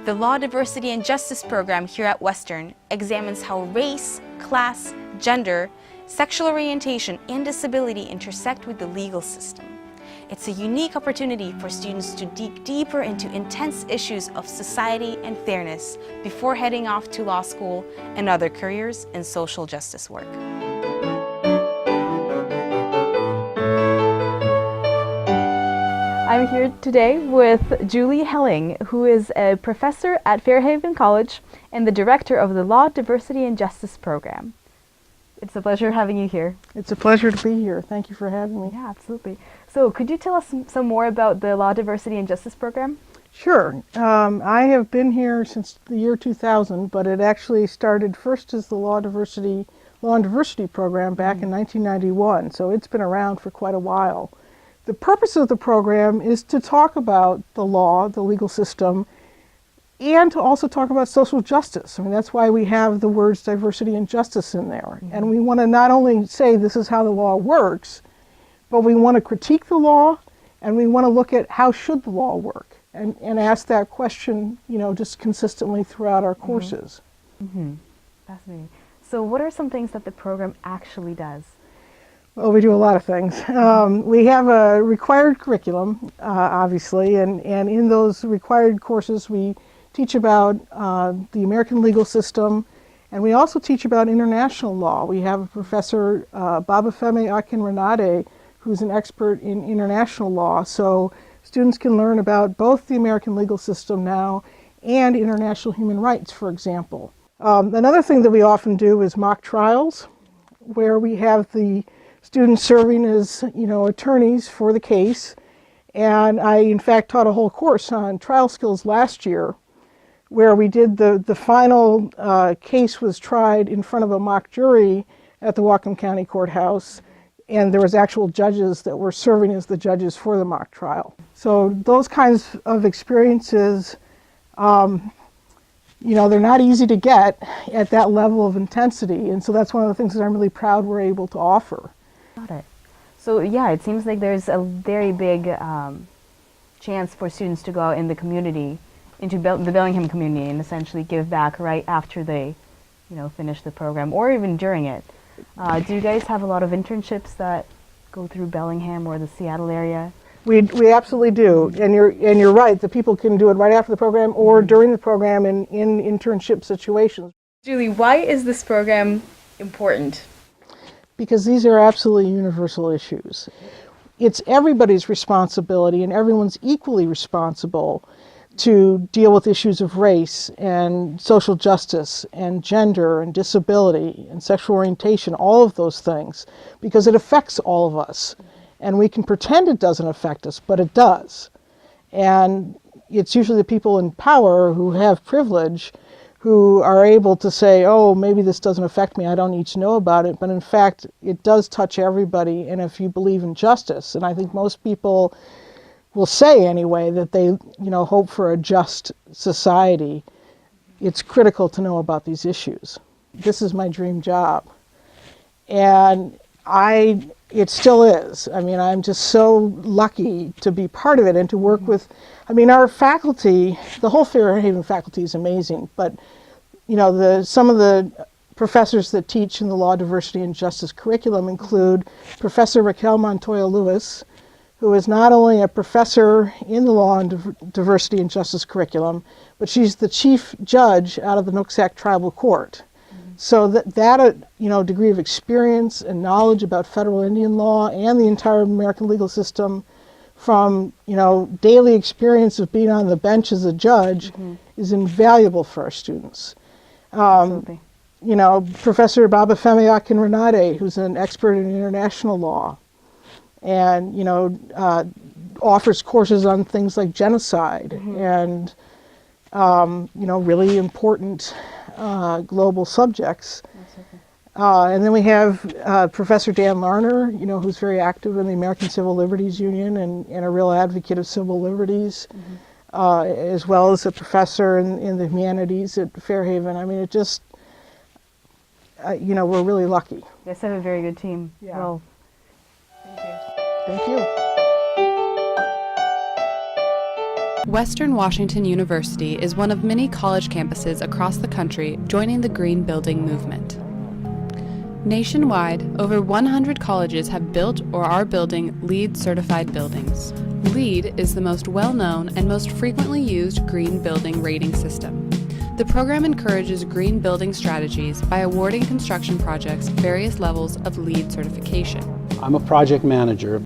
The Law, Diversity, and Justice program here at Western examines how race, class, gender, sexual orientation, and disability intersect with the legal system. It's a unique opportunity for students to dig deeper into intense issues of society and fairness before heading off to law school and other careers in social justice work. I'm here today with Julie Helling, who is a professor at Fairhaven College and the director of the Law, Diversity, and Justice program. It's a pleasure having you here. It's a pleasure to be here. Thank you for having me. Yeah, absolutely. So could you tell us some more about the Law, Diversity, and Justice program? Sure. I have been here since the year 2000, but it actually started first as the Law and Diversity program back in 1991, so it's been around for quite a while. The purpose of the program is to talk about the law, the legal system, and to also talk about social justice. I mean, that's why we have the words diversity and justice in there. And we want to not only say this is how the law works, but we want to critique the law, and we want to look at how should the law work, and ask that question, just consistently throughout our courses. Fascinating. So what are some things that the program actually does? Well, we do a lot of things. We have a required curriculum, obviously, and in those required courses we teach about the American legal system, and we also teach about international law. We have Professor Babafemi Akinrinade, who's an expert in international law, so students can learn about both the American legal system now and international human rights, for example. Another thing that we often do is mock trials, where we have the students serving as, attorneys for the case. And I, in fact, taught a whole course on trial skills last year, where we did the final case was tried in front of a mock jury at the Whatcom County Courthouse, and there was actual judges that were serving as the judges for the mock trial. So those kinds of experiences, they're not easy to get at that level of intensity, and so that's one of the things that I'm really proud we're able to offer. Got it. So yeah, it seems like there's a very big chance for students to go out in the community, into the Bellingham community, and essentially give back right after they, finish the program, or even during it. Do you guys have a lot of internships that go through Bellingham or the Seattle area? We absolutely do, and you're right. The people can do it right after the program or during the program in internship situations. Julie, why is this program important? Because these are absolutely universal issues. It's everybody's responsibility, and everyone's equally responsible to deal with issues of race and social justice and gender and disability and sexual orientation, all of those things, because it affects all of us. And we can pretend it doesn't affect us, but it does. And it's usually the people in power who have privilege who are able to say, oh, maybe this doesn't affect me, I don't need to know about it. But in fact, it does touch everybody, and if you believe in justice, and I think most people will say anyway that they, hope for a just society, it's critical to know about these issues. This is my dream job. And it still is. I mean, I'm just so lucky to be part of it and to work with, our faculty, the whole Fairhaven faculty is amazing, but, some of the professors that teach in the Law, Diversity, and Justice curriculum include Professor Raquel Montoya Lewis, who is not only a professor in the Law and Diversity and Justice curriculum, but she's the chief judge out of the Nooksack Tribal Court. So that degree of experience and knowledge about federal Indian law and the entire American legal system, from daily experience of being on the bench as a judge, is invaluable for our students. Absolutely. Professor Babafemi Akinrinade, who's an expert in international law, and offers courses on things like genocide and really important global subjects. And then we have Professor Dan Larner, who's very active in the American Civil Liberties Union and a real advocate of civil liberties, as well as a professor in the humanities at Fairhaven. I mean, it just, we're really lucky. You guys have a very good team. Yeah. Well, thank you. Thank you. Western Washington University is one of many college campuses across the country joining the green building movement. Nationwide, over 100 colleges have built or are building LEED certified buildings. LEED is the most well-known and most frequently used green building rating system. The program encourages green building strategies by awarding construction projects various levels of LEED certification. I'm a project manager.